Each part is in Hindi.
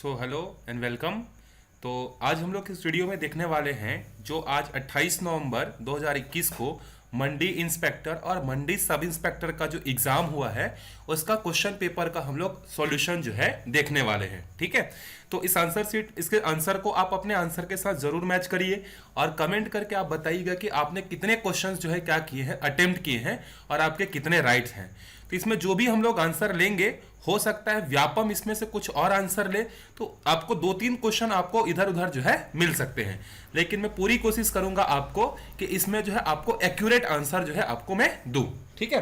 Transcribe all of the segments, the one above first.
So hello and welcome. तो आज हम लोग इस वीडियो में देखने वाले हैं जो आज 28 नवंबर 2021 को मंडी इंस्पेक्टर और मंडी सब इंस्पेक्टर का जो एग्ज़ाम हुआ है उसका क्वेश्चन पेपर का हम लोग सॉल्यूशन जो है देखने वाले हैं। ठीक है, तो इस आंसर सीट इसके आंसर को आप अपने आंसर के साथ ज़रूर मैच करिए और कमेंट करके आप बताइएगा कि आपने कितने क्वेश्चंस जो है क्या किए हैं, अटेम्प्ट किए हैं और आपके कितने राइट्स हैं। तो इसमें जो भी हम लोग आंसर लेंगे, हो सकता है व्यापम इसमें से कुछ और आंसर ले तो आपको 2-3 क्वेश्चन आपको इधर उधर जो है मिल सकते हैं, लेकिन मैं पूरी कोशिश करूंगा आपको कि इसमें जो है आपको एक्यूरेट आंसर जो है आपको मैं दूं। ठीक है,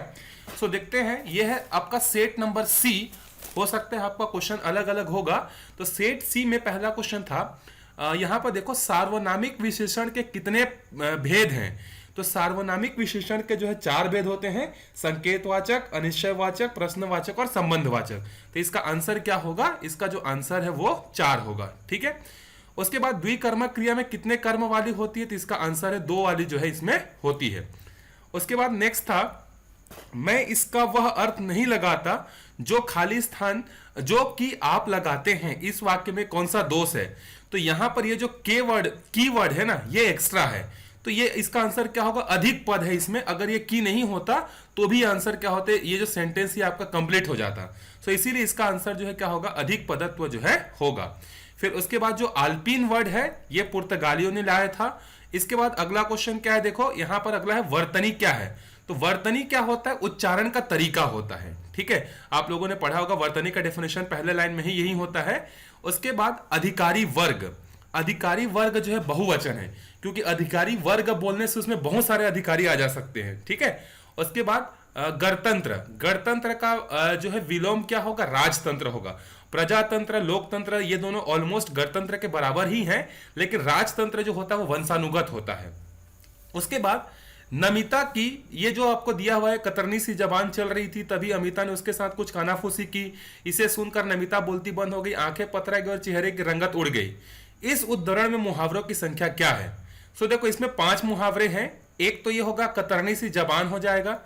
सो देखते हैं। यह है आपका सेट नंबर सी। हो सकता है आपका क्वेश्चन अलग अलग होगा। तो सेट सी में पहला क्वेश्चन था, यहां पर देखो सार्वनामिक विशेषण के कितने भेद हैं। तो सार्वनामिक विशेषण के जो है 4 भेद होते हैं, संकेतवाचक, अनिश्चयवाचक, प्रश्नवाचक और संबंधवाचक। तो इसका आंसर क्या होगा? इसका जो आंसर है वो 4 होगा। ठीक है, उसके बाद द्विकर्मक क्रिया में कितने कर्म वाली होती है? तो इसका आंसर है 2 वाली जो है इसमें होती है। उसके बाद नेक्स्ट था, मैं इसका वह अर्थ नहीं लगाता जो खाली स्थान जो कि आप लगाते हैं, इस वाक्य में कौन सा दोष है? तो यहां पर ये जो की वर्ड है ना, ये एक्स्ट्रा है। तो ये इसका आंसर क्या होगा? अधिक पद है इसमें। अगर ये की नहीं होता तो भी आंसर क्या होते? ये जो सेंटेंस ये आपका कंप्लीट हो जाता। सो इसीलिए इसका आंसर जो है क्या होगा? अधिक पदत्व जो है होगा। फिर उसके बाद जो अल्पिन वर्ड है ये पुर्तगालियों ने लाया था। इसके बाद अगला क्वेश्चन क्या है? देखो यहां पर अगला है वर्तनी क्या है। तो वर्तनी क्या होता है? उच्चारण का तरीका होता है। ठीक है, आप लोगों ने पढ़ा होगा वर्तनी का डेफिनेशन पहले लाइन में ही यही होता है। उसके बाद अधिकारी वर्ग। अधिकारी वर्ग जो है बहुवचन है, क्योंकि अधिकारी वर्ग बोलने से उसमें बहुत सारे अधिकारी आ जा सकते हैं। ठीक है, उसके बाद गणतंत्र। गणतंत्र का जो है विलोम क्या होगा? राजतंत्र होगा। प्रजातंत्र, लोकतंत्र ये दोनों ऑलमोस्ट गणतंत्र के बराबर ही हैं, लेकिन राजतंत्र जो होता है वो वंशानुगत होता है। उसके बाद नमिता की, ये जो आपको दिया हुआ है, कतरनी सी जबान चल रही थी तभी अमिता ने उसके साथ कुछ कानाफूसी की, इसे सुनकर नमिता बोलती बंद हो गई, आंखें पतरा गई और चेहरे की रंगत उड़ गई। इस उद्धरण में मुहावरों की संख्या क्या है? सो देखो इसमें 5 मुहावरे हैं। एक तो ये होगा कतरनी सी जबान हो जाएगा,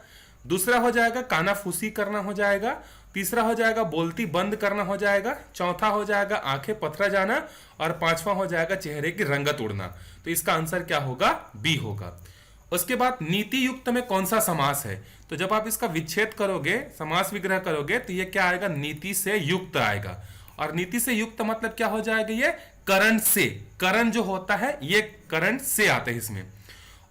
दूसरा हो जाएगा कानाफूसी करना हो जाएगा, तीसरा हो जाएगा बोलती बंद करना हो जाएगा, चौथा हो जाएगा आंखें पथरा जाना और पांचवा हो जाएगा चेहरे की रंगत उड़ना। तो इसका आंसर क्या होगा? बी होगा। उसके बाद नीति युक्त में कौन सा समास है? तो जब आप इसका विच्छेद करोगे, समास विग्रह करोगे, तो ये क्या आएगा? नीति से युक्त आएगा। और नीति से युक्त मतलब क्या हो जाएगा? ये करण से। करण जो होता है ये करण से आते हैं इसमें।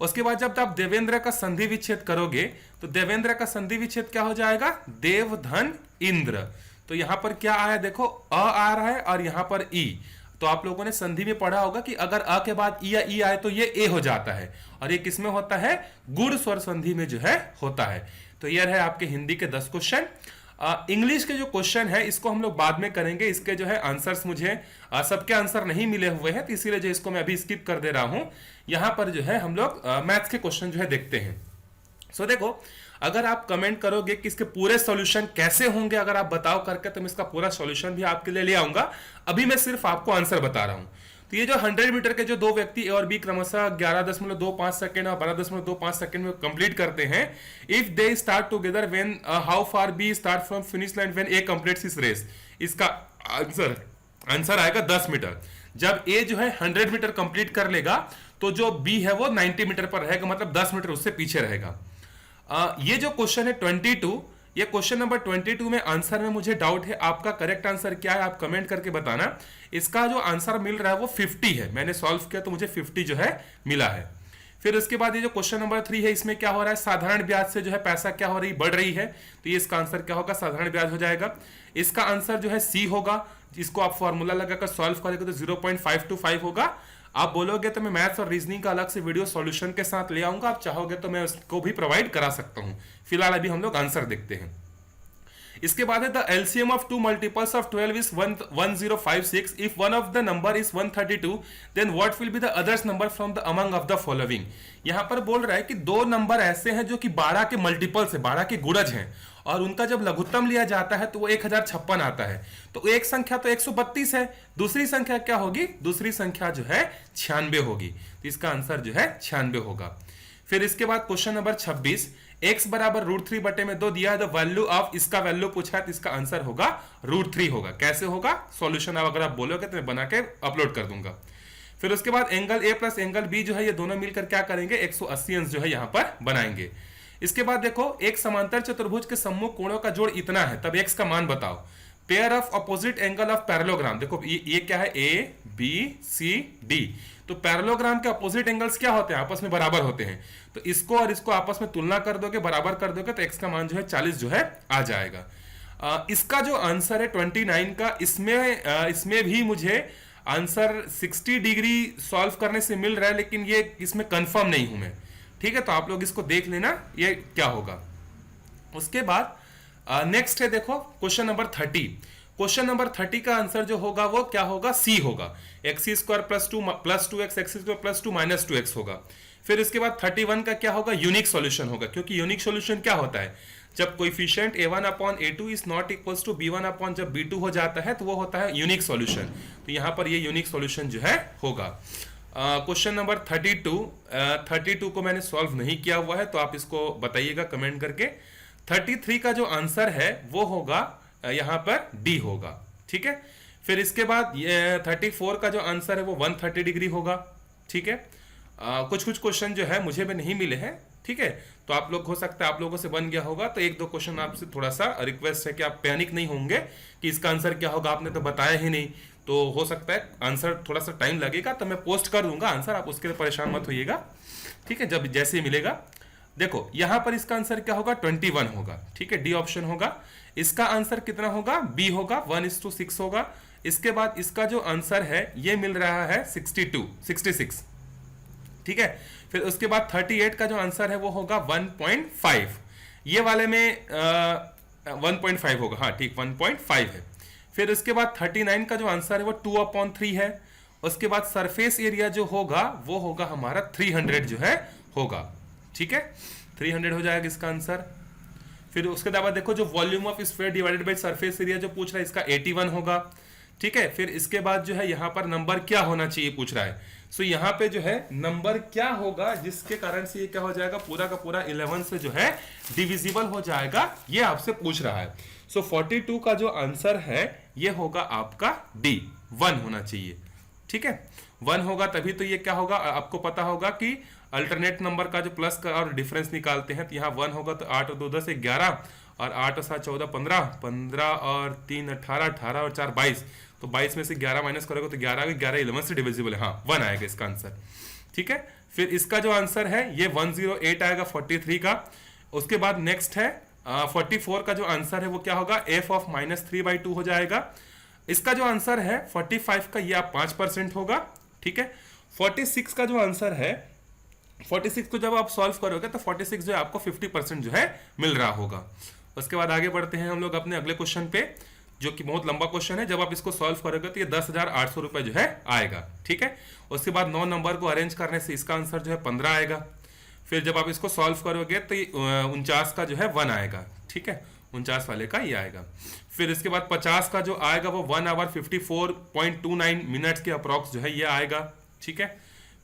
उसके बाद जब आप देवेंद्र का संधि विच्छेद करोगे तो देवेंद्र का संधि विच्छेद क्या हो जाएगा? देव धन इंद्र। तो यहां पर क्या आया? देखो अ आ रहा है और यहां पर ई। तो आप लोगों ने संधि में पढ़ा होगा कि अगर अ के बाद ई या ई आए तो ये ए हो जाता है, और ये किसमें होता है? गुण स्वर संधि में जो है होता है। तो यह है आपके हिंदी के 10 क्वेश्चन। इंग्लिश के जो क्वेश्चन है इसको हम लोग बाद में करेंगे। इसके जो है आंसर्स मुझे सबके आंसर नहीं मिले हुए हैं, तो इसीलिए जो इसको मैं अभी स्किप कर दे रहा हूं। यहां पर जो है हम लोग मैथ्स के क्वेश्चन जो है देखते हैं। सो देखो, अगर आप कमेंट करोगे कि इसके पूरे सॉल्यूशन कैसे होंगे, अगर आप बताओ करके, तो मैं इसका पूरा सॉल्यूशन भी आपके लिए ले आऊंगा। अभी मैं सिर्फ आपको आंसर बता रहा हूं। तो ये जो 100 मीटर के जो 2 व्यक्ति ए और बी क्रमशः 11.25 सेकंड और 12.25 सेकंड में कंप्लीट करते हैं, if they start together when how far B start from finish line when A completes his race. इसका आंसर आएगा 10 मीटर। जब ए जो है 100 मीटर कंप्लीट कर लेगा तो जो बी है वो 90 मीटर पर रहेगा, मतलब 10 मीटर उससे पीछे रहेगा। ये जो क्वेश्चन है 22, ये क्वेश्चन नंबर 22 में आंसर में मुझे डाउट है। आपका करेक्ट आंसर क्या है आप कमेंट करके बताना। इसका जो आंसर मिल रहा है वो 50 है। मैंने सॉल्व किया तो मुझे 50 जो है मिला है। फिर उसके बाद ये जो क्वेश्चन नंबर 3 है, इसमें क्या हो रहा है? साधारण ब्याज से जो है पैसा क्या हो रही? बढ़ रही है। तो ये इसका आंसर क्या होगा? साधारण ब्याज हो जाएगा। इसका आंसर जो है सी होगा। इसको आप फॉर्मूला लगाकर सॉल्व करेंगे तो 0.525 होगा। आप बोलोगे तो मैं मैथ्स और रीजनिंग का अलग से वीडियो सॉल्यूशन के साथ ले आऊंगा। आप चाहोगे तो मैं उसको भी प्रोवाइड करा सकता हूं। फिलहाल अभी हम लोग आंसर देखते हैं। इसके बाद है the LCM of 2 multiples of 12 is 1056। If one of the number is 132 then what will be the others number from the among of the following. यहां पर बोल रहा है कि 2 नंबर ऐसे हैं जो कि 12 के मल्टीपल्स है, 12 के गुणज हैं, और उनका जब लघुत्तम लिया जाता है तो वो 1056 आता है। तो एक संख्या तो 132 है, दूसरी संख्या क्या होगी? दूसरी संख्या जो है 96 होगी। तो इसका आंसर जो है 96 होगा। फिर इसके बाद क्वेश्चन नंबर 26, x बराबर √3 बटे में 2 दिया है, द वैल्यू ऑफ, इसका वैल्यू पूछा है तो इसका आंसर होगा √3 होगा। कैसे होगा सॉल्यूशन अब अगर आप बोलोगे तो मैं बना के अपलोड कर दूंगा। फिर उसके बाद angle A plus angle B जो है ये दोनों मिलकर क्या करेंगे 180 अंश जो है यहाँ पर बनाएंगे। इसके बाद देखो एक समांतर चतुर्भुज के सम्मुख कोणों का जोड़ इतना है, तब x का मान बताओ। Pair of opposite angle of parallelogram, देखो ये क्या है ए बी सी डी, तो पैरेललोग्राम के अपोजिट एंगल्स क्या होते हैं आपस में बराबर होते हैं, तो इसको और इसको आपस में तुलना कर दोगे बराबर कर दोगे तो x का मान जो है 40 जो है आ जाएगा। इसका जो आंसर है 29 का, इसमें भी मुझे आंसर 60 डिग्री सॉल्व करने से मिल रहा है, लेकिन ये इसमें कंफर्म नहीं हूं मैं। ठीक है, तो आप लोग इसको देख लेना ये क्या होगा। उसके बाद नेक्स्ट है देखो क्वेश्चन नंबर 30। क्वेश्चन नंबर 30 का आंसर जो होगा वो क्या होगा, सी होगा। X square plus two x square plus 2 minus 2x होगा। फिर इसके बाद 31 का क्या होगा, यूनिक सॉल्यूशन होगा, क्योंकि यूनिक सॉल्यूशन क्या होता है, जब coefficient a1 upon a2 is not equals to b1 upon जब b2 हो जाता है तो वो होता है यूनिक सॉल्यूशन। तो यहां पर ये यूनिक सॉल्यूशन जो है होगा। क्वेश्चन नंबर 32 को मैंने सॉल्व नहीं किया हुआ है, तो आप इसको बताइएगा कमेंट करके। 33 का जो आंसर है वो होगा यहां पर डी होगा। ठीक है, फिर इसके बाद 34 का जो आंसर है वो 130 डिग्री होगा। ठीक है, कुछ क्वेश्चन जो है मुझे भी नहीं मिले हैं। ठीक है, तो आप लोग हो सकता है आप लोगों से बन गया होगा, तो एक दो क्वेश्चन आपसे थोड़ा सा रिक्वेस्ट है कि आप पैनिक नहीं होंगे कि इसका आंसर क्या होगा, आपने तो बताया ही नहीं, तो हो सकता है आंसर थोड़ा सा टाइम लगेगा, तो मैं पोस्ट कर दूंगा आंसर, आप उसके लिए परेशान मत होइएगा। ठीक है, जब जैसे ही मिलेगा। देखो यहां पर इसका आंसर क्या होगा 21 होगा। ठीक है, डी ऑप्शन होगा। इसका आंसर कितना होगा, बी होगा, 1:6 होगा। इसके बाद इसका जो आंसर है ये मिल रहा है 66। ठीक है, फिर उसके बाद 38 का जो आंसर है वो होगा 1.5, ये वाले में 1.5 होगा, हाँ ठीक 1.5 है। फिर उसके बाद 39 का जो आंसर है वो 2/3 है। उसके बाद सरफेस एरिया जो होगा वो होगा हमारा 300 जो है होगा। ठीक है, 300 हो जाएगा इसका आंसर। फिर उसके बाद देखो जो volume of sphere divided by surface area जो पूछ रहा है इसका 81 होगा। ठीक है, फिर इसके बाद जो है यहाँ पर नंबर क्या होना चाहिए पूछ रहा है, सो यहाँ पे जो है नंबर क्या होगा जिसके कारण से ये क्या हो जाएगा, पूरा का पूरा 11 से जो है डिविजिबल हो जाएगा, ये आपसे पूछ रहा है। सो 42 का जो आंसर है ये होगा आपका डी, 1 होना चाहिए। ठीक है, 1 होगा तभी तो ये क्या होगा, आपको पता होगा कि अल्टरनेट नंबर का जो प्लस का और डिफरेंस निकालते हैं, तो यहाँ 1 होगा तो 8 और 2 10 11 और 8 और 7 14 15 और 3 18 18 और 4 22, तो 22 में से 11 माइनस करोगे तो 11 11 से डिविजिबल है, हाँ 1 आएगा इसका आंसर। ठीक है, फिर इसका जो आंसर है ये 108 आएगा 43 का। उसके बाद नेक्स्ट है 44 का जो आंसर है वो क्या होगा, f ऑफ -3/2 हो जाएगा। इसका जो आंसर है 45 का ये आप 5% होगा। ठीक है, 46 का जो आंसर है, 46 को जब आप सॉल्व करोगे तो 46 जो है आपको 50% जो है मिल रहा होगा। उसके बाद आगे बढ़ते हैं हम लोग अपने अगले क्वेश्चन पे, जो कि बहुत लंबा क्वेश्चन है। जब आप इसको सॉल्व करोगे तो ये 10,800 रुपए जो है आएगा। ठीक है, उसके बाद 9 नंबर को अरेंज करने से इसका आंसर जो है 15 आएगा। फिर जब आप इसको सॉल्व करोगे तो 49 का जो है 1 आएगा। ठीक है, 49 वाले का ये आएगा। फिर इसके बाद 50 का जो आएगा वो 1 आवर 54.29 मिनट्स के अप्रॉक्स जो है ये आएगा। ठीक है,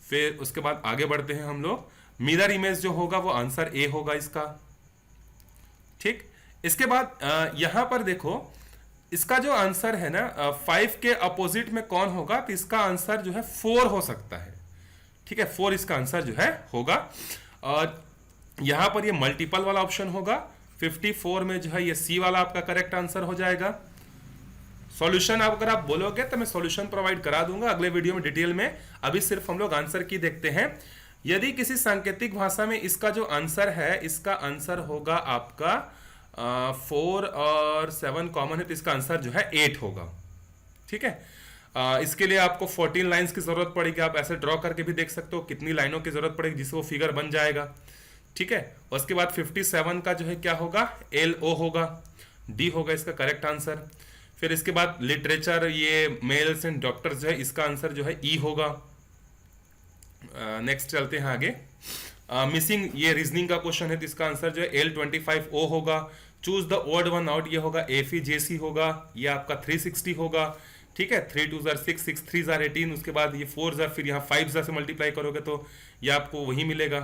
फिर उसके बाद आगे बढ़ते हैं हम लोग। मिरर इमेज जो होगा वो आंसर ए होगा इसका। ठीक, इसके बाद यहां पर देखो इसका जो आंसर है ना 5 के अपोजिट में कौन होगा, तो इसका आंसर जो है 4 हो सकता है। ठीक है, 4 इसका आंसर जो है होगा। और यहां पर ये मल्टीपल वाला ऑप्शन होगा। 54 में जो है ये सी वाला आपका करेक्ट आंसर हो जाएगा। सॉल्यूशन अगर आप बोलोगे तो मैं सॉल्यूशन प्रोवाइड करा दूंगा अगले वीडियो में डिटेल में, अभी सिर्फ हम लोग आंसर की देखते हैं। यदि किसी सांकेतिक भाषा में इसका जो आंसर है, इसका आंसर होगा आपका 4 और 7 कॉमन है तो इसका आंसर जो है 8 होगा। ठीक है, इसके लिए आपको 14 लाइंस की जरूरत पड़ेगी। आप ऐसे ड्रॉ करके भी देख सकते हो कितनी लाइनों की जरूरत पड़ेगी जिससे वो फिगर बन जाएगा। ठीक है, उसके बाद 57 का जो है क्या होगा, LO होगा, डी होगा इसका करेक्ट आंसर। फिर इसके बाद लिटरेचर, ये मेल्स एंड डॉक्टर्स जो है इसका आंसर जो है ई होगा। नेक्स्ट चलते हैं आगे। मिसिंग, ये रीजनिंग का क्वेश्चन है तो इसका आंसर जो है L25O होगा। Choose the odd one out, ये होगा FEJC होगा, ये आपका 360 होगा। ठीक है, 3 2 6 6 3 18, उसके बाद ये 4 फिर यहाँ 5 से मल्टीप्लाई करोगे तो ये आपको वही मिलेगा।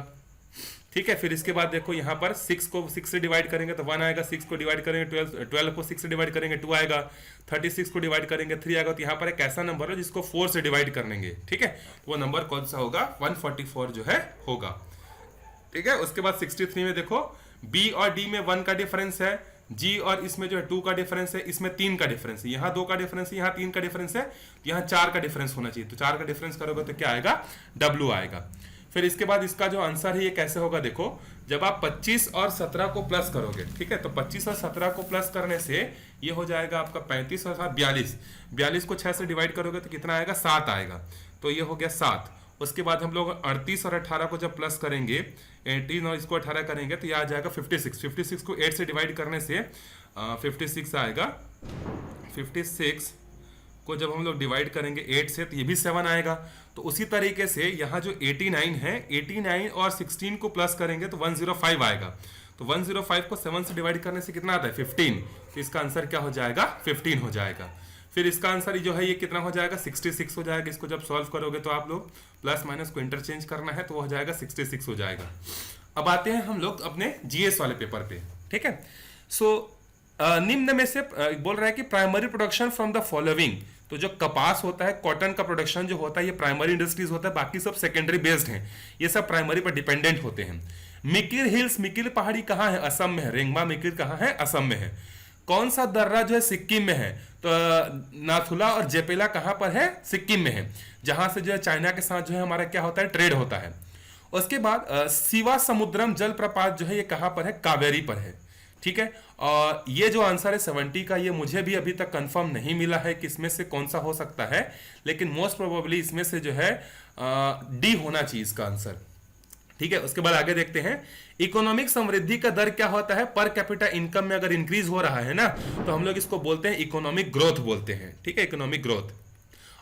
ठीक है। फिर इसके बाद देखो यहाँ पर 6 को 6 से डिवाइड करेंगे तो 1 आएगा, 6 को डिवाइड करेंगे 12 को 6 से डिवाइड करेंगे 2 आएगा, 36 को डिवाइड करेंगे 3 आएगा। तो यहाँ पर एक ऐसा नंबर है जिसको 4 से डिवाइड करेंगे, ठीक है, तो वो नंबर कौन सा होगा, 144 जो है होगा, ठीक है। उसके बाद 63 में देखो बी और डी में 1 का डिफरेंस है, जी और इसमें जो है 2 का डिफरेंस है, इसमें 3 का डिफरेंस है, यहाँ 2 का डिफरेंस है, यहाँ 3 का डिफरेंस है, तो यहाँ 4 का डिफरेंस होना चाहिए। तो 4 का डिफरेंस करोगे तो क्या आएगा, W आएगा। फिर इसके बाद इसका जो आंसर है ये कैसे होगा, देखो जब आप 25 और 17 को प्लस करोगे, ठीक है, तो 25 और 17 को प्लस करने से ये हो जाएगा आपका 35 और 7 42, 42 को 6 से डिवाइड करोगे तो कितना आएगा, 7 आएगा, तो ये हो गया 7। उसके बाद हम लोग 38 और 18 को जब प्लस करेंगे, 18 और इसको 18 करेंगे तो ये आ जाएगा 56, 56 को 8 से डिवाइड करने से 56 आएगा, 56 को जब हम लोग डिवाइड करेंगे 8 से तो ये भी 7 आएगा। तो उसी तरीके से यहाँ जो 89 है, 89 और 16 को प्लस करेंगे तो 105 आएगा। तो 105 को 7 से डिवाइड करने से कितना आता है, 15, तो इसका आंसर क्या हो जाएगा, 15 हो जाएगा। फिर इसका आंसर जो है ये कितना हो जाएगा, 66 हो जाएगा। इसको जब सॉल्व करोगे तो आप लोग प्लस माइनस को इंटरचेंज करना है तो वो हो जाएगा 66 हो जाएगा। अब आते हैं हम लोग अपने जीएस वाले पेपर पे, ठीक है। सो निम्न में से बोल रहा है कि primary production from the following, तो जो कपास होता है, कॉटन का प्रोडक्शन जो होता है ये प्राइमरी इंडस्ट्रीज होता है, बाकी सब सेकेंडरी बेस्ड हैं, ये सब प्राइमरी पर डिपेंडेंट होते हैं। मिकिर हिल्स, मिकिर पहाड़ी कहाँ है, असम में है। रेंगमा मिकिर कहाँ है, असम में है। कौन सा दर्रा जो है सिक्किम में है, तो नाथुला और जेपेला कहाँ पर है, सिक्किम में है, जहां से जो है चाइना के साथ जो है हमारा क्या होता है, ट्रेड होता है। उसके बाद शिवा समुद्रम जलप्रपात जो है ये कहाँ पर है, कावेरी पर है, ठीक है। और ये जो आंसर है 70 का, ये मुझे भी अभी तक कंफर्म नहीं मिला है कि इसमें से कौन सा हो सकता है, लेकिन मोस्ट प्रोबेबली इसमें से जो है डी होना चाहिए इसका आंसर, ठीक है। उसके बाद आगे देखते हैं, इकोनॉमिक समृद्धि का दर क्या होता है, पर कैपिटा इनकम में अगर इंक्रीज हो रहा है ना तो हम लोग इसको बोलते हैं इकोनॉमिक ग्रोथ बोलते हैं, ठीक है, इकोनॉमिक ग्रोथ।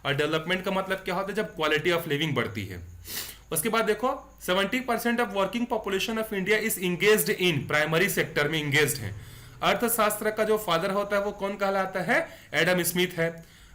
और डेवलपमेंट का मतलब क्या होता है, जब क्वालिटी ऑफ लिविंग बढ़ती है। उसके बाद देखो 70% of working population of India is engaged in, primary sector में इंगेज्ड है। अर्थशास्त्र का जो फादर होता है वो कौन कहलाता है, एडम स्मिथ है।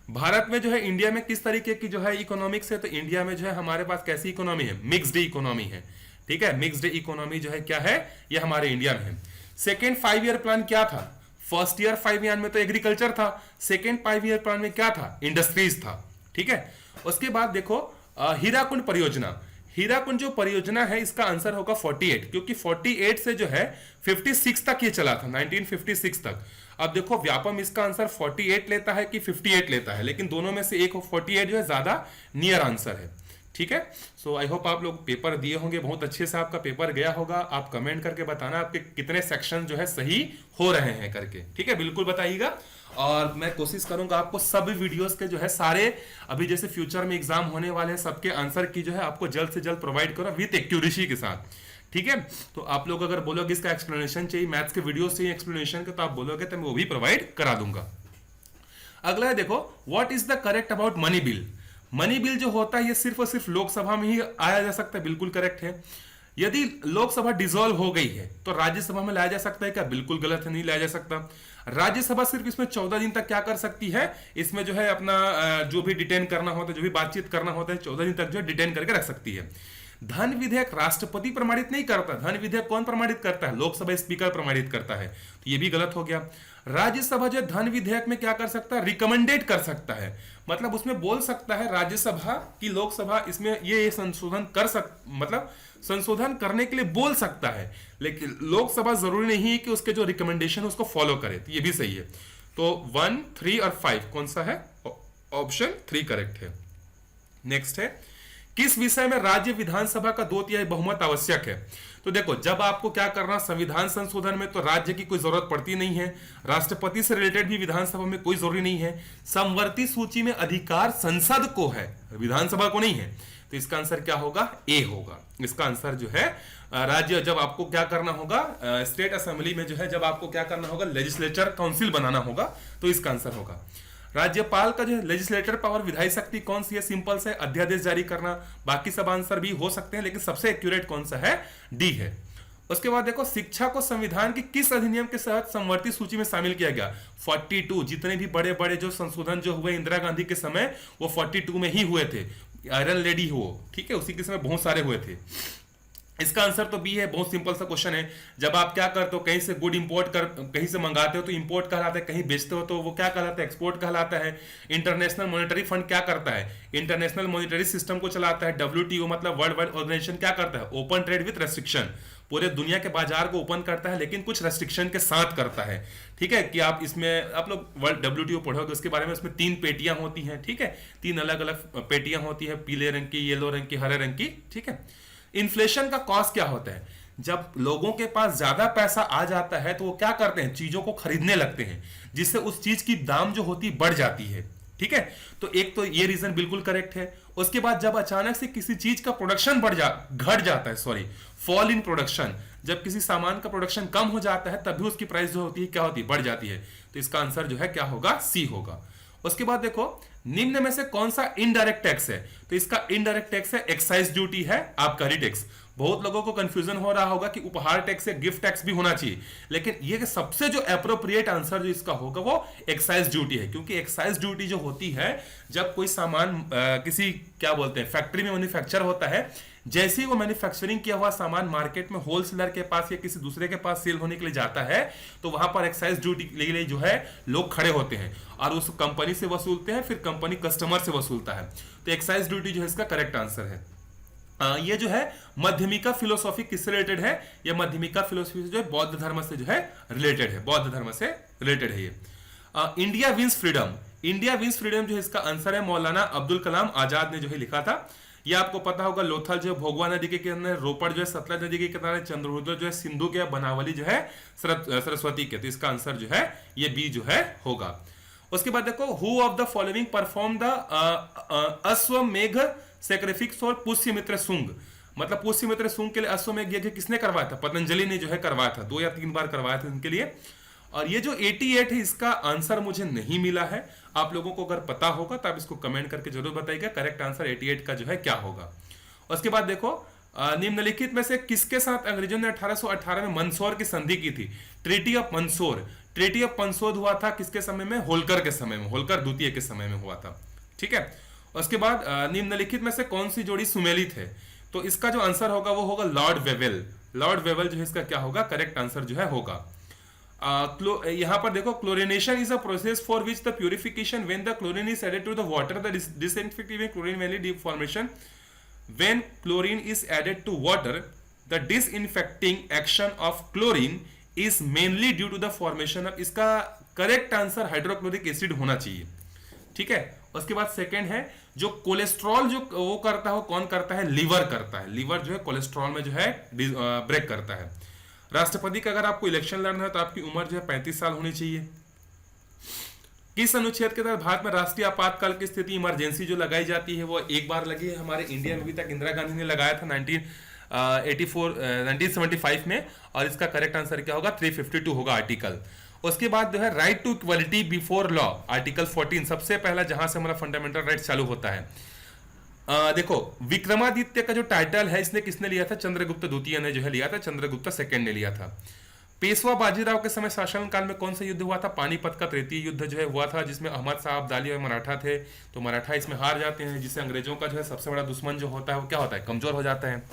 भारत में जो है, इंडिया में किस तरीके की जो है इकोनॉमिक्स है, तो इंडिया में जो है हमारे पास कैसी इकोनॉमी है, मिक्स्ड इकोनॉमी है, ठीक है। मिक्स्ड इकोनॉमी जो है क्या है, ये हमारे इंडिया में है। सेकेंड 5 ईयर प्लान क्या था, फर्स्ट ईयर 5 ईयर में तो एग्रीकल्चर था, सेकेंड 5 ईयर प्लान में क्या था, इंडस्ट्रीज था, ठीक है। उसके बाद देखो हीराकुंड परियोजना, हीराकुंड जो परियोजना है इसका आंसर होगा 48, क्योंकि 48 से जो है 56 तक ये चला था, 1956 तक। अब देखो व्यापम इसका आंसर 48 लेता है कि 58 लेता है, लेकिन दोनों में से एक 48 जो है ज्यादा नियर आंसर है, ठीक है। सो आई होप आप लोग पेपर दिए होंगे, बहुत अच्छे से आपका पेपर गया होगा। आप कमेंट करके बताना आपके कितने सेक्शन जो है सही हो रहे हैं करके, ठीक है, बिल्कुल बताइएगा। और मैं कोशिश करूंगा आपको सभी वीडियोस के जो है सारे, अभी जैसे फ्यूचर में एग्जाम होने वाले हैं सबके आंसर की जो है आपको जल्द से जल्द प्रोवाइड करो विथ एक्यूरेसी के साथ, ठीक है। तो आप लोग अगर बोलोगे इसका एक्सप्लेनेशन चाहिए, मैथ्स के वीडियो चाहिए एक्सप्लेनेशन के, तो आप बोलोगे तो मैं वो भी प्रोवाइड करा दूंगा। अगला है देखो, what is the correct about money bill. Money bill जो होता है ये सिर्फ और सिर्फ लोकसभा में ही आया जा सकता है, बिल्कुल करेक्ट है। यदि लोकसभा डिसॉल्व हो गई है तो राज्यसभा में लाया जा सकता है क्या, बिल्कुल गलत है, नहीं लाया जा सकता। राज्यसभा सिर्फ इसमें 14 दिन तक क्या कर सकती है, इसमें जो है अपना जो भी डिटेन करना होता है, जो भी बातचीत करना होता है, 14 दिन तक जो है डिटेन करके रख सकती है। धन विधेयक राष्ट्रपति प्रमाणित नहीं करता, धन विधेयक कौन प्रमाणित करता है, लोकसभा स्पीकर प्रमाणित करता है, तो ये भी गलत हो गया। राज्यसभा जो धन विधेयक में क्या कर सकता है, रिकमेंडेड कर सकता है, मतलब उसमें बोल सकता है राज्यसभा की लोकसभा इसमें ये संशोधन कर मतलब संशोधन करने के लिए बोल सकता है, लेकिन लोकसभा जरूरी नहीं है कि उसके जो रिकमेंडेशन है उसको फॉलो करे, तो ये भी सही है। तो 1, 3 और 5 कौन सा है, ऑप्शन 3 करेक्ट है। नेक्स्ट है, किस विषय में राज्य विधानसभा का 2/3 बहुमत आवश्यक है। तो देखो जब आपको क्या करना, संविधान संशोधन में तो राज्य की कोई जरूरत पड़ती नहीं है, राष्ट्रपति से रिलेटेड भी विधानसभा में कोई जरूरी नहीं है, समवर्ती सूची में अधिकार संसद को है, विधानसभा को नहीं है, तो इसका आंसर क्या होगा, ए होगा। इसका आंसर जो है राज्य, जब आपको क्या करना होगा, स्टेट असेंबली में जो है जब आपको क्या करना होगा, लेजिस्लेचर काउंसिल बनाना होगा, तो इसका आंसर होगा। राज्यपाल का जो है लेजिस्लेटर पावर, विधायी शक्ति कौन सी है, सिंपल से अध्यादेश जारी करना, बाकी सब आंसर भी हो सकते हैं लेकिन सबसे एक्यूरेट कौन सा है, डी है। उसके बाद देखो, शिक्षा को संविधान की किस अधिनियम के तहत समवर्ती सूची में शामिल किया गया, 42, जितने भी बड़े बड़े जो संशोधन जो हुए इंदिरा गांधी के समय वो 42 में ही हुए थे, आयरन लेडी हो, ठीक है, उसी के समय बहुत सारे हुए थे। इसका आंसर तो बी है। बहुत सिंपल सा क्वेश्चन है। जब आप क्या करते हो, कहीं से गुड इंपोर्ट कर, कहीं से मंगाते हो तो इंपोर्ट कहलाता है, कहीं बेचते हो तो वो क्या कहलाता है, एक्सपोर्ट कहलाता है। इंटरनेशनल मॉनेटरी फंड क्या करता है, इंटरनेशनल मॉनेटरी सिस्टम को चलाता है। डब्ल्यूटीओ मतलब वर्ल्ड वाइड ऑर्गेनाइजेशन क्या करता है, ओपन ट्रेड विथ रेस्ट्रिक्शन, पूरे दुनिया के बाजार को ओपन करता है लेकिन कुछ रेस्ट्रिक्शन के साथ करता है। ठीक है, कि आप इसमें, आप लोग वर्ल्ड डब्ल्यूटीओ पढ़ोगे उसके बारे में, उसमें 3 पेटियां होती हैं। ठीक है, 3 अलग अलग पेटियां होती है, पीले रंग की, येलो रंग की, हरे रंग की। ठीक है, इन्फ्लेशन का कॉज क्या होता है, जब लोगों के पास ज्यादा पैसा आ जाता है तो वो क्या करते हैं, चीजों को खरीदने लगते हैं, जिससे उस चीज की दाम जो होती बढ़ जाती है। ठीक है, तो एक तो ये रीजन बिल्कुल करेक्ट है। उसके बाद जब अचानक से किसी चीज का प्रोडक्शन घट जाता है, सॉरी, फॉल इन प्रोडक्शन, जब किसी सामान का प्रोडक्शन कम हो जाता है तब भी उसकी प्राइस जो होती है क्या होती है, बढ़ जाती है। तो इसका आंसर जो है क्या होगा, सी होगा। उसके बाद देखो, निम्न में से कौन सा इनडायरेक्ट टैक्स है, तो इसका इनडायरेक्ट टैक्स है एक्साइज ड्यूटी है, आबकारी टैक्स। बहुत लोगों को कंफ्यूजन हो रहा होगा कि उपहार टैक्स या गिफ्ट टैक्स भी होना चाहिए, लेकिन ये सबसे जो एप्रोप्रिएट आंसर जो इसका होगा वो एक्साइज ड्यूटी है, क्योंकि एक्साइज ड्यूटी जो होती है जब कोई सामान किसी क्या बोलते हैं फैक्ट्री में मैन्युफैक्चर होता है, जैसे ही वो मैन्युफैक्चरिंग किया हुआ सामान मार्केट में होलसेलर के पास या किसी दूसरे के पास सेल होने के लिए जाता है, तो वहां पर एक्साइज ड्यूटी के लिए जो है लोग खड़े होते हैं और उस कंपनी से वसूलते हैं, फिर कंपनी कस्टमर से वसूलता है। तो एक्साइज ड्यूटी जो है इसका करेक्ट आंसर है। ये जो है मध्यमिका फिलोसॉफी किससे रिलेटेड है, ये मध्यमिका फिलोसॉफी जो है बौद्ध धर्म से जो है रिलेटेड है, बौद्ध धर्म से रिलेटेड है ये। India wins freedom, India wins freedom जो है इसका आंसर है मौलाना अब्दुल कलाम आजाद ने जो है लिखा था। ये आपको पता होगा, लोथल जो है भोगवा नदी के किनारे, रोपड़ जो है सतलज नदी के किनारे, चंद्रहुदर जो है सिंधु के, बनावली जो है सरस्वती के। तो इसका आंसर जो है ये बी जो है होगा। उसके बाद देखो, who of the following perform the Ashvamedha sacrifice for Pushyamitra Shunga, मतलब पुष्यमित्र शुंग के लिए अश्वमेघ यज्ञ किसने करवाया था, पतंजलि ने जो है करवाया था, 2 या 3 बार करवाया था उनके लिए। और ये जो 88 है इसका आंसर मुझे नहीं मिला है, आप लोगों को अगर पता होगा तो आप इसको कमेंट करके जरूर बताइएगा करेक्ट आंसर 88 का जो है क्या होगा। उसके बाद देखो, निम्नलिखित में से किसके साथ अंग्रेजों ने 1818 में मंदसौर की संधि की थी, treaty of Mandsaur. Treaty of Mandsaur हुआ था किसके समय में, होलकर के समय में, होलकर द्वितीय के समय में हुआ था। ठीक है, उसके बाद निम्नलिखित में से कौन सी जोड़ी सुमेलित है, तो इसका जो आंसर होगा वो होगा लॉर्ड वेवेल। लॉर्ड वेवेल जो है इसका क्या होगा, करेक्ट आंसर जो है होगा। यहां पर देखो, chlorination is a process for which the purification when the chlorine is added to the water, the disinfecting chlorine valley deformation when chlorine is added to water, the disinfecting action of chlorine is mainly due to the formation of, इसका करेक्ट आंसर हाइड्रोक्लोरिक एसिड होना चाहिए। ठीक है, उसके बाद सेकंड है, जो कोलेस्ट्रॉल जो वो करता है, कौन करता है, लीवर करता है। लीवर जो है कोलेस्ट्रॉल में जो है ब्रेक करता है। राष्ट्रपति का अगर आपको इलेक्शन लड़ना है तो आपकी उम्र जो है 35 साल होनी चाहिए। किस अनुच्छेद के तहत भारत में राष्ट्रीय आपातकाल की स्थिति, इमरजेंसी जो लगाई जाती है वो एक बार लगी है, हमारे इंडिया में अभी तक इंदिरा गांधी ने लगाया था 1975 में, और इसका करेक्ट आंसर क्या होगा, 352 होगा आर्टिकल। उसके बाद जो है right to equality before law, article 14 सबसे पहला जहां से हमारा फंडामेंटल राइट चालू होता है। देखो, विक्रमादित्य का जो टाइटल है इसने किसने लिया था, चंद्रगुप्त द्वितीय ने जो है लिया था, चंद्रगुप्त सेकंड ने लिया था। पेशवा बाजीराव के समय शासन काल में कौन सा युद्ध हुआ था, पानीपत का तृतीय युद्ध जो है हुआ था, जिसमें अहमद साहब अब्दाली और मराठा थे, तो मराठा इसमें हार जाते हैं, जिससे अंग्रेजों का जो है सबसे बड़ा दुश्मन जो होता है वो क्या होता है, कमजोर हो जाता है।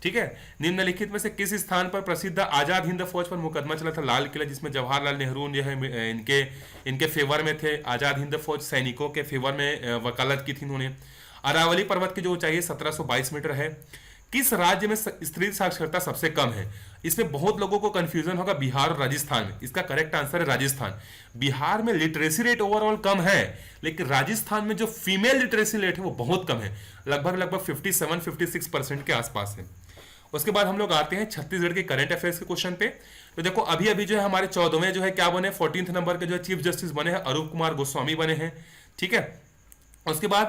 ठीक है, निम्नलिखित में से किस स्थान पर प्रसिद्ध आजाद हिंद फौज पर मुकदमा चला था, लाल किला, जिसमें जवाहरलाल नेहरू जो है इनके फेवर में थे, आजाद हिंद फौज सैनिकों के फेवर में वकालत की थी उन्होंने। अरावली पर्वत की जो ऊंचाई 1722 मीटर है। किस राज्य में स्त्री साक्षरता सबसे कम है, इसमें बहुत लोगों को कंफ्यूजन होगा, बिहार और राजस्थान में, इसका करेक्ट आंसर है राजस्थान। बिहार में लिटरेसी रेट ओवरऑल कम है, लेकिन राजस्थान में जो फीमेल लिटरेसी रेट है वो बहुत कम है, लगभग 57-56% के आसपास है। उसके बाद हम लोग आते हैं छत्तीसगढ़ के करंट अफेयर्स के क्वेश्चन पे। तो देखो, अभी अभी जो है हमारे 14वें जो है क्या बने, 14th नंबर के जो है चीफ जस्टिस बने हैं, अरूप कुमार गोस्वामी बने हैं। ठीक है, उसके बाद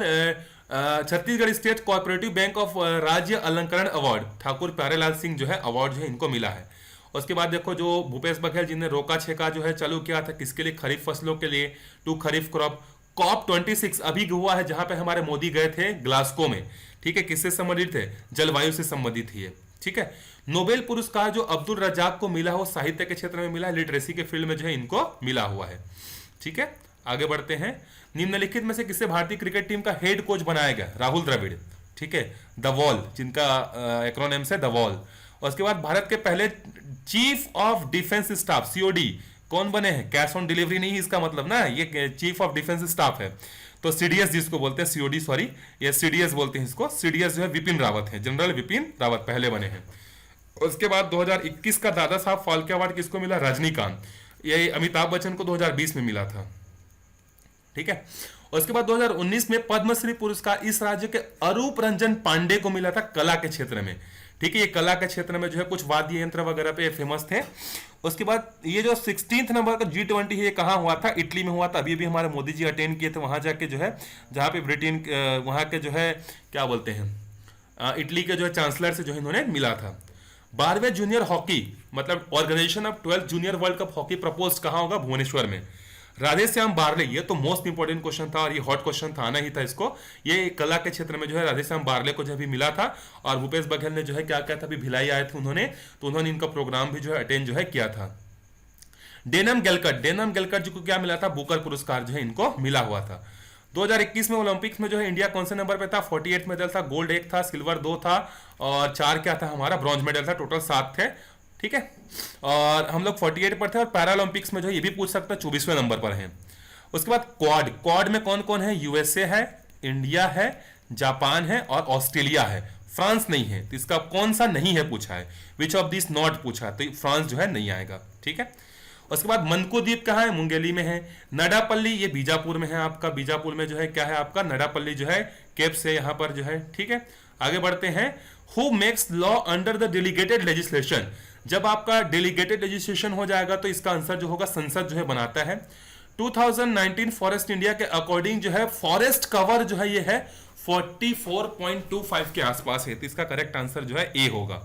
Chhattisgarh state cooperative bank of राज्य अलंकरण अवार्ड, ठाकुर प्यारेलाल सिंह जो है अवार्ड जो है इनको मिला है। उसके बाद देखो, जो भूपेश बघेल जिन्हें रोका छेका जो है चालू किया था, किसके लिए, खरीफ फसलों के लिए, टू खरीफ क्रॉप। COP 26 अभी हुआ है, जहां पे हमारे मोदी गए थे ग्लासगो में। ठीक है, किससे संबंधित है, जलवायु से संबंधित ही है। ठीक है, नोबेल पुरस्कार जो अब्दुल रजाक को मिला हो साहित्य के क्षेत्र में मिला है, लिटरेसी के फील्ड में जो है इनको मिला हुआ है। ठीक है, आगे बढ़ते हैं। निम्नलिखित में से किसे भारतीय क्रिकेट टीम का हेड कोच बनाया गया, राहुल द्रविड़। ठीक है, द वॉल, जिनका एक्रोनिम है द वॉल। उसके बाद भारत के पहले chief of defence staff COD कौन बने हैं? कैश ऑन डिलीवरी नहीं इसका मतलब ना, ये चीफ ऑफ डिफेंस स्टाफ है। तो सीडीएस जिसको बोलते हैं, सीओडी सॉरी, ये सीडीएस बोलते हैं इसको। सीडीएस जो है विपिन रावत है, जनरल विपिन रावत पहले बने हैं। उसके बाद 2021 का दादा साहब फाल्के अवार्ड किसको मिला? रजनीकांत। ये अमिताभ बच्चन को 2020 में मिला था, ठीक है। उसके बाद 2019 में पद्मश्री पुरस्कार इस राज्य के अरूप रंजन पांडे को मिला था कला के क्षेत्र में, ठीक है। ये कला के क्षेत्र में जो है कुछ वाद्य यंत्र वगैरह पे फेमस थे। उसके बाद ये जो 16th नंबर का G20 है, ये कहाँ हुआ था? इटली में हुआ था। अभी भी हमारे मोदी जी अटेंड किए थे वहां जाके, जो है जहाँ पे ब्रिटेन वहां के जो है क्या बोलते हैं, इटली के जो है चांसलर से जो है इन्होंने मिला था। 12वें जूनियर हॉकी मतलब organization of 12th junior world cup hockey propose कहाँ होगा? भुवनेश्वर में। राधेश्याम बारले, ये तो मोस्ट इंपोर्टेंट क्वेश्चन था और ये हॉट क्वेश्चन था, आना ही था इसको। ये कला के क्षेत्र में जो है राधेश्याम बारले को जो भी मिला था, और भूपेश बघेल ने जो है क्या किया था, अभी भिलाई आए थे उन्होंने, तो उन्होंने इनका प्रोग्राम भी जो है अटेंड जो है किया था। डेनम गेलकट जी को क्या मिला था? बुकर पुरस्कार जो है इनको मिला हुआ था। 2021 में ओलंपिक्स में जो है इंडिया कौन से नंबर पे था? 48 मेडल था, गोल्ड 1 था, सिल्वर 2 था, और 4 क्या था हमारा? ब्रॉन्ज मेडल था, टोटल 7 थे, ठीक है। और हम लोग 48 पर थे। और पैरालंपिक्स में जो ये भी पूछ सकता है 24वें नंबर पर है। उसके बाद क्वाड में कौन कौन है? यूएसए है, इंडिया है, जापान है और ऑस्ट्रेलिया है, फ्रांस नहीं है। तो इसका कौन सा नहीं है पूछा है, विच ऑफ दिस नॉट पूछा है, तो फ्रांस जो है नहीं आएगा, ठीक है। उसके बाद मनको द्वीप कहाँ है? मुंगेली में है। नडापल्ली ये बीजापुर में है आपका, बीजापुर में जो है क्या है आपका? नडापल्ली जो है केप्स है यहाँ पर जो है, ठीक है। आगे बढ़ते हैं। Who makes law under the delegated legislation? जब आपका डेलीगेटेड लेजिस्लेशन हो जाएगा तो इसका आंसर जो होगा संसद जो है बनाता है। 2019 फॉरेस्ट इंडिया के अकॉर्डिंग जो है फॉरेस्ट कवर जो है ये है 44.25 के आसपास है, तो इसका करेक्ट आंसर जो है ए होगा।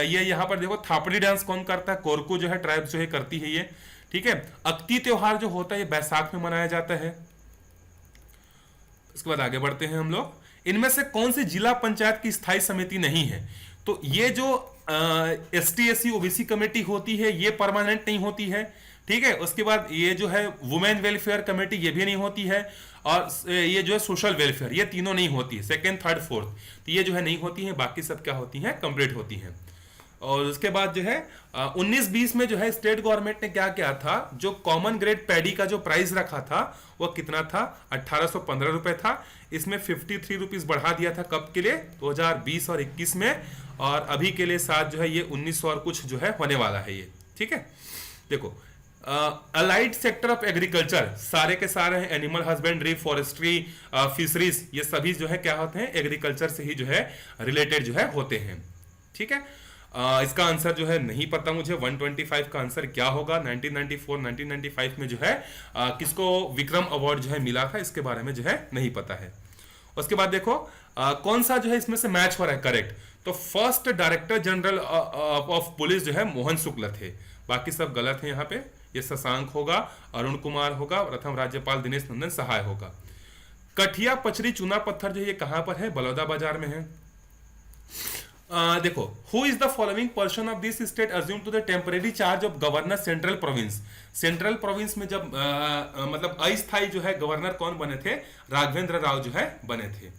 ये यहां पर देखो थापड़ी डांस कौन करता है? कोरकू जो है ट्राइब जो है करती है ये, ठीक है। अक्ती त्योहार जो होता है ये बैसाख में मनाया जाता है। उसके बाद आगे बढ़ते हैं हम लोग। इनमें से कौन सी जिला पंचायत की स्थायी समिति नहीं है? तो ये जो ST/SC OBC कमेटी होती है ये परमानेंट नहीं होती है, ठीक है। उसके बाद ये जो है वुमेन वेलफेयर कमेटी ये भी नहीं होती है, और ये जो है सोशल वेलफेयर, ये तीनों नहीं होती है, सेकंड थर्ड फोर्थ, तो ये जो है नहीं होती है, बाकी सब क्या होती हैं? कंप्लीट होती हैं। और उसके बाद जो है 19-20 में जो है स्टेट गवर्नमेंट ने क्या किया था, जो कॉमन ग्रेड पैडी का जो प्राइस रखा था वो कितना था? 1815 रुपए था। इसमें 53 रुपीज बढ़ा दिया था, कब के लिए? 2020 और 21 में, और अभी के लिए साथ जो है ये 1900 और कुछ जो है होने वाला है ये, ठीक है। देखो अलाइड सेक्टर ऑफ एग्रीकल्चर सारे के सारे हैं, एनिमल हस्बेंड्री, फॉरेस्ट्री, फिशरीज, ये सभी जो है क्या होते हैं? एग्रीकल्चर से ही जो है रिलेटेड जो है होते हैं, ठीक है। इसका आंसर जो है नहीं पता मुझे, 125 का आंसर क्या होगा? 1994-1995 में जो है किसको विक्रम अवार्ड जो है मिला था, इसके बारे में जो है नहीं पता है। उसके बाद देखो कौन सा जो है इसमें से मैच हो रहा है करेक्ट? तो first director general of police जो है मोहन शुक्ल थे, बाकी सब गलत है यहाँ पे। ये शशांक होगा, अरुण कुमार होगा, प्रथम राज्यपाल दिनेश नंदन सहाय होगा। कठिया पचरी चूना पत्थर जो ये कहां पर है? बलौदा बाजार में है। देखो, who is the following person of this state assume to the temporary charge of governor central province? Central province में जब मतलब अस्थायी जो है गवर्नर कौन बने थे? राघवेंद्र राव जो है बने थे,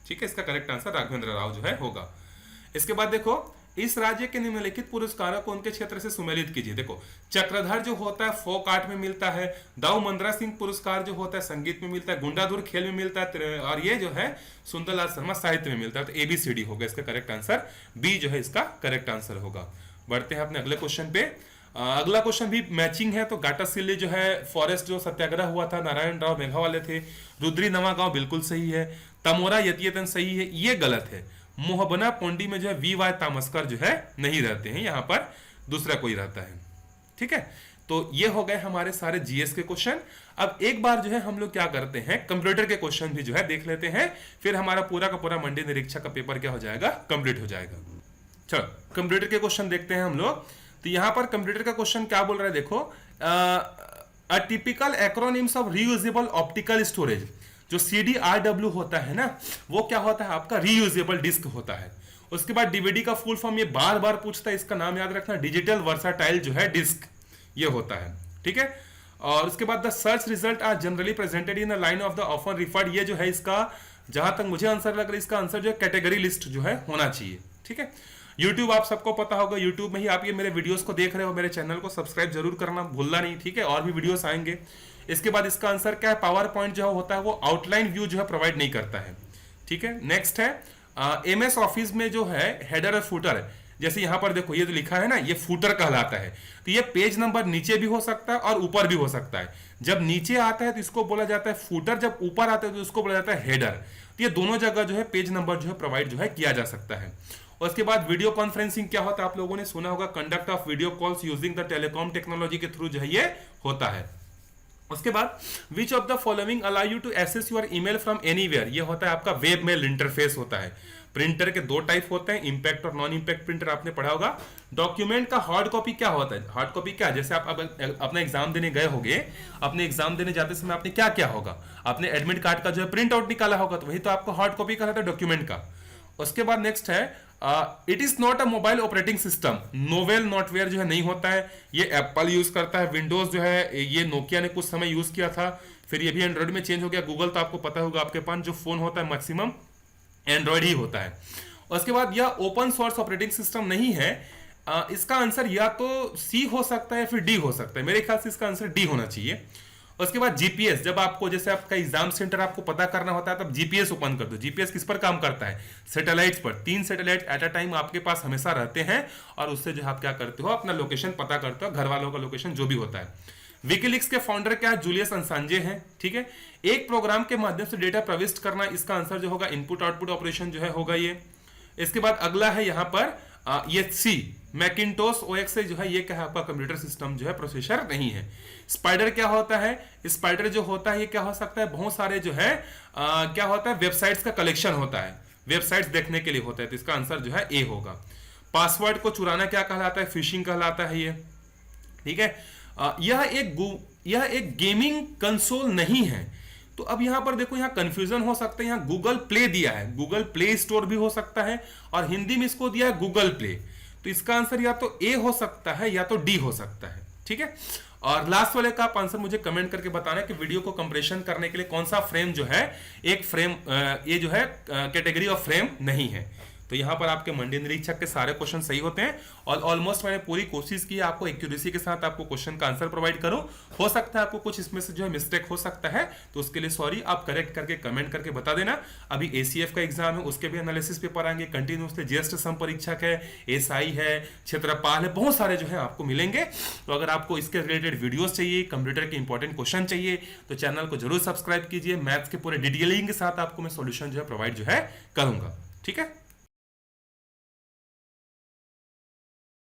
ठीक है। इसका करेक्ट आंसर राघवेंद्र राव जो है होगा। इसके बाद देखो, इस राज्य के निम्नलिखित पुरस्कारों को उनके क्षेत्र से सुमेलित कीजिए। देखो, चक्रधर जो होता है फोक आर्ट में मिलता है, दाऊ मंदरा सिंह पुरस्कार जो होता है संगीत में मिलता है, गुंडाधुर खेल में मिलता है, और ये जो है सुंदरलाल शर्मा साहित्य में मिलता है। तो ABCD होगा इसका करेक्ट आंसर, बी जो है इसका करेक्ट आंसर होगा। बढ़ते हैं अपने अगले क्वेश्चन पे। अगला क्वेश्चन भी मैचिंग है। तो गाटासिल्ली जो है फॉरेस्ट जो सत्याग्रह हुआ था, नारायण राव मेघावाले थे। रुद्री नवागांव बिल्कुल सही है। तमोरा यतियतन सही है, ये गलत है। मोहबना पोंडी में जो है VY तामस्कर जो है नहीं रहते हैं, यहां पर दूसरा कोई रहता है, ठीक है। तो ये हो गए हमारे सारे GS के क्वेश्चन। अब एक बार जो है हम लोग क्या करते हैं, कंप्यूटर के क्वेश्चन भी जो है देख लेते हैं, फिर हमारा पूरा का पूरा मंडी निरीक्षक का पेपर क्या हो जाएगा? कंप्लीट हो जाएगा। चलो कंप्यूटर के क्वेश्चन देखते हैं हम लोग। तो यहां पर कंप्यूटर का क्वेश्चन क्या बोल रहा है, देखो, a typical acronyms of reusable optical storage. जो CDRW होता है ना, वो क्या होता है आपका? रीयूजेबल डिस्क होता है। उसके बाद DVD का फुल फॉर्म ये बार बार पूछता है, इसका नाम याद रखना, डिजिटल वर्साटाइल जो है डिस्क, ये होता है, ठीक है। और उसके बाद the search result are generally presented in the line of the often referred, ये जो है इसका, जहां तक मुझे आंसर लग रहा है, इसका आंसर जो है कैटेगरी लिस्ट जो है होना चाहिए, ठीक है। यूट्यूब आप सबको पता होगा, यूट्यूब में ही आप ये मेरे वीडियोस को देख रहे हो, मेरे चैनल को सब्सक्राइब जरूर करना भूलना नहीं, ठीक है। और भी वीडियोस आएंगे। इसके बाद इसका आंसर क्या है, पावर पॉइंट जो होता है वो आउटलाइन व्यू जो है प्रोवाइड नहीं करता है, ठीक है। नेक्स्ट है MS ऑफिस में जो है हेडर और फुटर, जैसे यहां पर देखो ये जो लिखा है ना, ये फुटर कहलाता है। तो ये पेज नंबर नीचे भी हो सकता है और ऊपर भी हो सकता है। जब नीचे आता है तो इसको बोला जाता है फुटर, जब ऊपर आता है तो इसको बोला जाता है हेडर। तो ये दोनों जगह जो है पेज नंबर जो है प्रोवाइड जो है किया जा सकता है। और उसके बाद वीडियो कॉन्फ्रेंसिंग क्या होता है, आप लोगों ने सुना होगा, conduct of video calls using the telecom technology के थ्रू जो है ये होता है। उसके बाद which of the following allow you to access your email from anywhere, ये होता है आपका वेब मेल इंटरफेस होता है। प्रिंटर के दो टाइप होते हैं, इंपैक्ट और नॉन इंपैक्ट प्रिंटर, आपने पढ़ा होगा। डॉक्यूमेंट का हार्ड कॉपी क्या होता है, हार्ड कॉपी क्या, जैसे आप अपना एग्जाम देने गए होगे, अपने एग्जाम देने जाते समय आपने क्या क्या होगा, आपने एडमिट कार्ड का जो है प्रिंट आउट निकाला होगा, तो वही तो आपको हार्ड कॉपी कहलाता है डॉक्यूमेंट का। उसके बाद नेक्स्ट है it is not a mobile operating system, Novell NetWare जो है नहीं होता है, ये एप्पल यूज करता है। विंडोज जो है ये नोकिया ने कुछ समय यूज किया था, फिर ये भी एंड्रॉइड में चेंज हो गया। गूगल तो आपको पता होगा, आपके पास जो फोन होता है मैक्सिमम एंड्रॉइड ही होता है। उसके बाद यह ओपन सोर्स ऑपरेटिंग सिस्टम नहीं है। इसका आंसर या तो सी हो सकता है या फिर डी हो सकता है, मेरे ख्याल से इसका आंसर डी होना चाहिए। उसके बाद जीपीएस, जब आपको जैसे आपका एग्जाम सेंटर आपको पता करना होता है तब जीपीएस ओपन कर दो। जीपीएस किस पर काम करता है, सैटेलाइट्स पर। 3 सैटेलाइट एट अ टाइम आपके पास हमेशा रहते हैं और उससे जो आप क्या करते हो, अपना लोकेशन पता करते हो, घर वालों का लोकेशन जो भी होता है। विकीलीक्स के फाउंडर क्या है, जूलियस असांजे हैं, ठीक है। एक प्रोग्राम के माध्यम से डेटा प्रविष्ट करना, इसका आंसर जो होगा इनपुट आउटपुट ऑपरेशन जो है होगा ये। इसके बाद अगला है यहाँ पर ये सी, मैकिंटोश ओएक्स से जो है ये क्या है आपका कंप्यूटर सिस्टम जो है प्रोसेसर नहीं है। स्पाइडर क्या होता है, स्पाइडर जो होता है ये क्या हो सकता है, बहुत सारे जो है क्या होता है, वेबसाइट्स का कलेक्शन होता है, वेबसाइट्स देखने के लिए होता है, तो इसका आंसर जो है ए होगा। पासवर्ड को चुराना क्या कहलाता है, फिशिंग कहलाता है ये, ठीक है। यह एक गेमिंग कंसोल नहीं है। तो अब यहां पर देखो, यहां कंफ्यूजन हो सकता है, यहां गूगल प्ले दिया है, गूगल प्ले स्टोर भी हो सकता है, और हिंदी में इसको दिया है गूगल प्ले। तो इसका आंसर या तो ए हो सकता है या तो डी हो सकता है, ठीक है। और लास्ट वाले का आप आंसर मुझे कमेंट करके बताना कि वीडियो को कंप्रेशन करने के लिए कौन सा फ्रेम जो है, एक फ्रेम ये जो है कैटेगरी ऑफ फ्रेम नहीं है। तो यहाँ पर आपके मंडी निरीक्षक के सारे क्वेश्चन सही होते हैं और ऑलमोस्ट मैंने पूरी कोशिश की आपको एक्यूरेसी के साथ आपको क्वेश्चन का आंसर प्रोवाइड करूं। हो सकता है आपको कुछ इसमें से जो है मिस्टेक हो सकता है, तो उसके लिए सॉरी, आप करेक्ट करके कमेंट करके बता देना। अभी ACF का एग्जाम है, उसके भी एनालिसिस पेपर आएंगे कंटिन्यूसली, ज्येष्ठ सम परीक्षक है, SI है, क्षेत्रपाल है, बहुत सारे जो है आपको मिलेंगे। तो अगर आपको इसके रिलेटेड वीडियोस चाहिए, कंप्यूटर के इंपॉर्टेंट क्वेश्चन चाहिए, तो चैनल को जरूर सब्सक्राइब कीजिए। मैथ्स के पूरे डिटेलिंग के साथ आपको मैं सॉल्यूशन जो है प्रोवाइड जो है करूंगा, ठीक है।